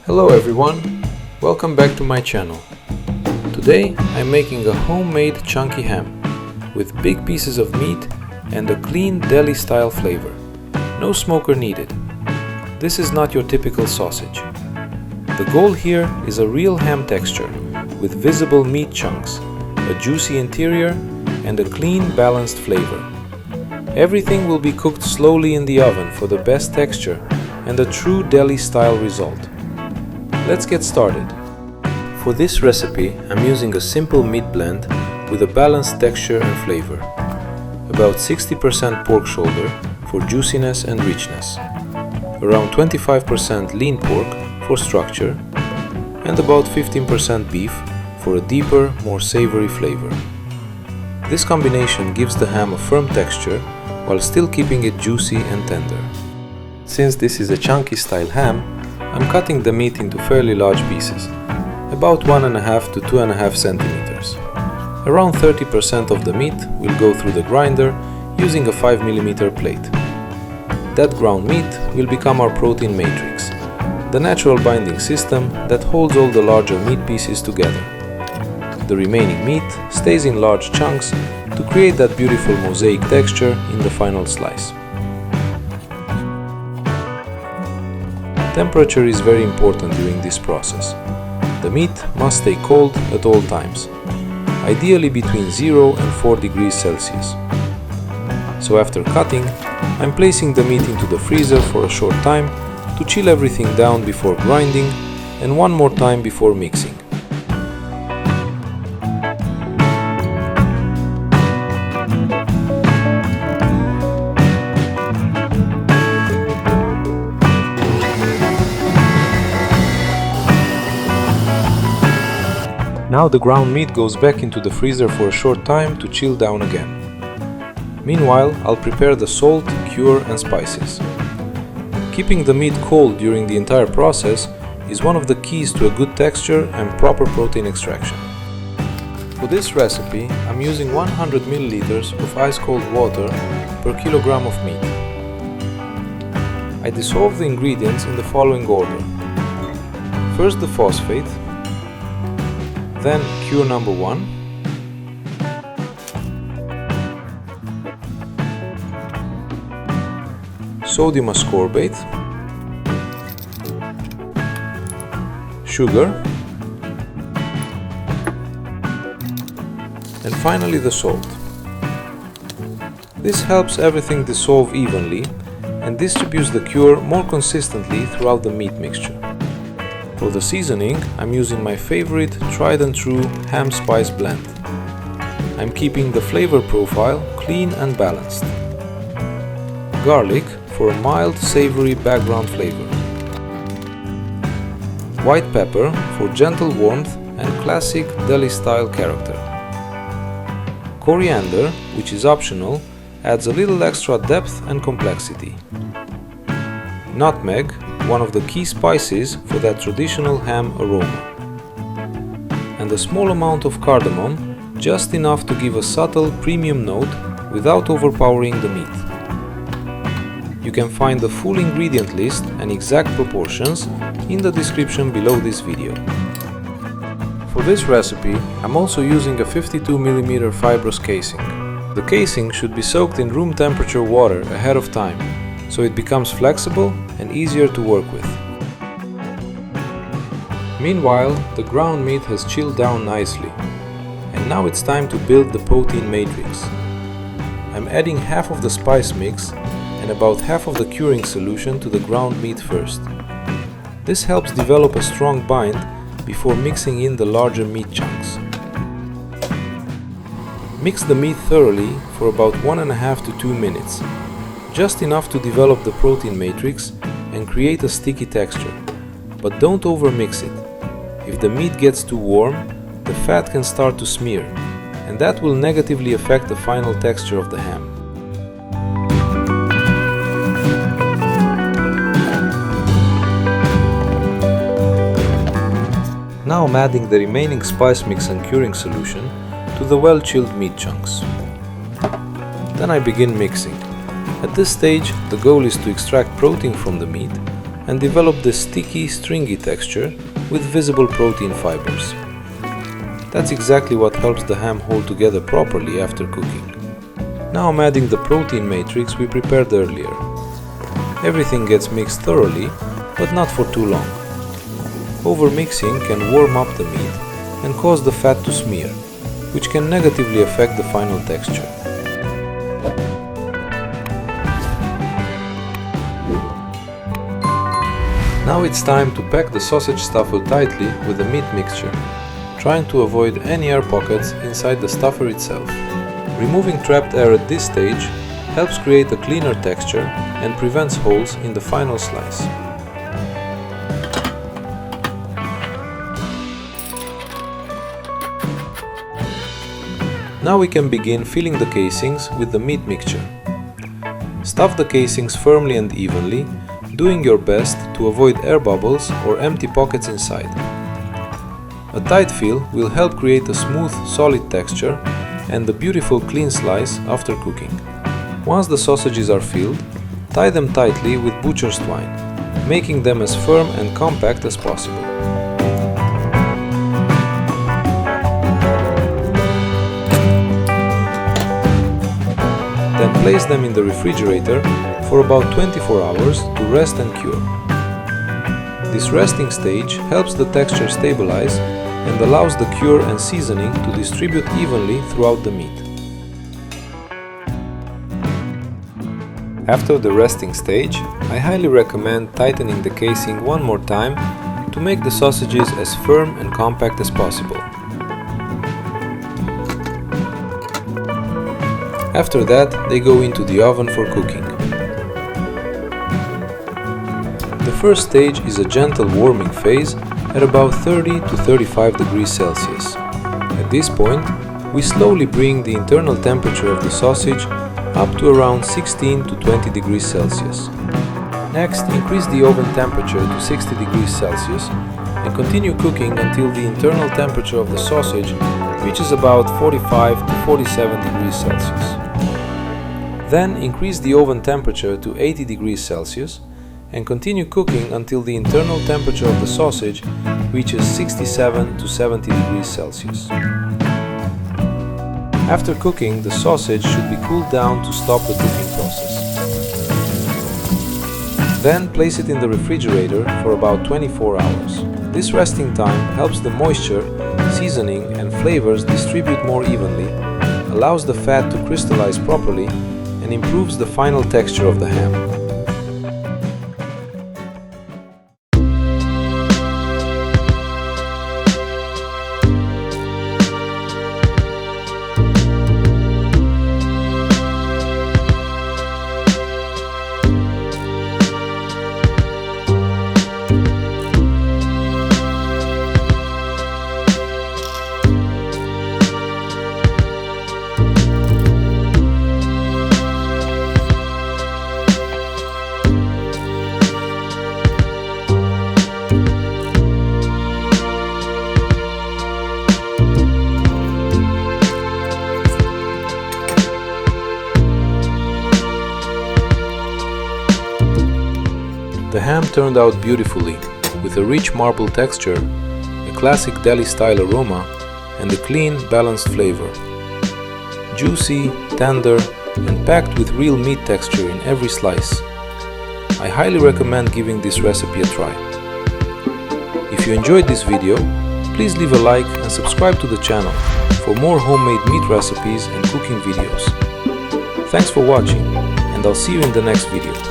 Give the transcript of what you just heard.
Hello everyone, welcome back to my channel. Today I'm making a homemade chunky ham with big pieces of meat and a clean deli-style flavor. No smoker needed. This is not your typical sausage. The goal here is a real ham texture with visible meat chunks, a juicy interior and a clean, balanced flavor. Everything will be cooked slowly in the oven for the best texture and a true deli-style result. Let's get started. For this recipe, I'm using a simple meat blend with a balanced texture and flavor. About 60% pork shoulder for juiciness and richness, around 25% lean pork for structure, and about 15% beef for a deeper, more savory flavor. This combination gives the ham a firm texture while still keeping it juicy and tender. Since this is a chunky style ham, I'm cutting the meat into fairly large pieces, about 1.5 to 2.5 centimeters. Around 30% of the meat will go through the grinder using a 5mm plate. That ground meat will become our protein matrix, the natural binding system that holds all the larger meat pieces together. The remaining meat stays in large chunks to create that beautiful mosaic texture in the final slice. Temperature is very important during this process. The meat must stay cold at all times, ideally between 0 and 4 degrees Celsius. So after cutting, I'm placing the meat into the freezer for a short time to chill everything down before grinding and one more time before mixing. Now the ground meat goes back into the freezer for a short time to chill down again. Meanwhile, I'll prepare the salt, cure and spices. Keeping the meat cold during the entire process is one of the keys to a good texture and proper protein extraction. For this recipe, I'm using 100 ml of ice-cold water per kilogram of meat. I dissolve the ingredients in the following order. First the phosphate, then cure number 1, sodium ascorbate, sugar, and finally the salt. This helps everything dissolve evenly and distributes the cure more consistently throughout the meat mixture. For the seasoning, I'm using my favorite tried and true ham spice blend. I'm keeping the flavor profile clean and balanced. Garlic for a mild, savory background flavor. White pepper for gentle warmth and classic deli-style character. Coriander, which is optional, adds a little extra depth and complexity. Nutmeg, one of the key spices for that traditional ham aroma. And a small amount of cardamom, just enough to give a subtle premium note without overpowering the meat. You can find the full ingredient list and exact proportions in the description below this video. For this recipe, I'm also using a 52mm fibrous casing. The casing should be soaked in room temperature water ahead of time, so it becomes flexible and easier to work with. Meanwhile, the ground meat has chilled down nicely, and now it's time to build the protein matrix. I'm adding half of the spice mix and about half of the curing solution to the ground meat first. This helps develop a strong bind before mixing in the larger meat chunks. Mix the meat thoroughly for about 1.5 to 2 minutes. Just enough to develop the protein matrix and create a sticky texture, but don't overmix it. If the meat gets too warm, the fat can start to smear, and that will negatively affect the final texture of the ham. Now I'm adding the remaining spice mix and curing solution to the well-chilled meat chunks. Then I begin mixing. At this stage, the goal is to extract protein from the meat and develop the sticky, stringy texture with visible protein fibers. That's exactly what helps the ham hold together properly after cooking. Now I'm adding the protein matrix we prepared earlier. Everything gets mixed thoroughly, but not for too long. Overmixing can warm up the meat and cause the fat to smear, which can negatively affect the final texture. Now it's time to pack the sausage stuffer tightly with the meat mixture, trying to avoid any air pockets inside the stuffer itself. Removing trapped air at this stage helps create a cleaner texture and prevents holes in the final slice. Now we can begin filling the casings with the meat mixture. Stuff the casings firmly and evenly, doing your best to avoid air bubbles or empty pockets inside. A tight fill will help create a smooth, solid texture and a beautiful clean slice after cooking. Once the sausages are filled, tie them tightly with butcher's twine, making them as firm and compact as possible. Then place them in the refrigerator for about 24 hours to rest and cure. This resting stage helps the texture stabilize and allows the cure and seasoning to distribute evenly throughout the meat. After the resting stage, I highly recommend tightening the casing one more time to make the sausages as firm and compact as possible. After that, they go into the oven for cooking. The first stage is a gentle warming phase at about 30 to 35 degrees Celsius. At this point, we slowly bring the internal temperature of the sausage up to around 16 to 20 degrees Celsius. Next, increase the oven temperature to 60 degrees Celsius and continue cooking until the internal temperature of the sausage reaches about 45 to 47 degrees Celsius. Then increase the oven temperature to 80 degrees Celsius and continue cooking until the internal temperature of the sausage reaches 67 to 70 degrees Celsius. After cooking, the sausage should be cooled down to stop the cooking process. Then place it in the refrigerator for about 24 hours. This resting time helps the moisture, seasoning and flavors distribute more evenly, allows the fat to crystallize properly, and improves the final texture of the ham. The ham turned out beautifully, with a rich marble texture, a classic deli-style aroma, and a clean, balanced flavor. Juicy, tender, and packed with real meat texture in every slice. I highly recommend giving this recipe a try. If you enjoyed this video, please leave a like and subscribe to the channel for more homemade meat recipes and cooking videos. Thanks for watching, and I'll see you in the next video.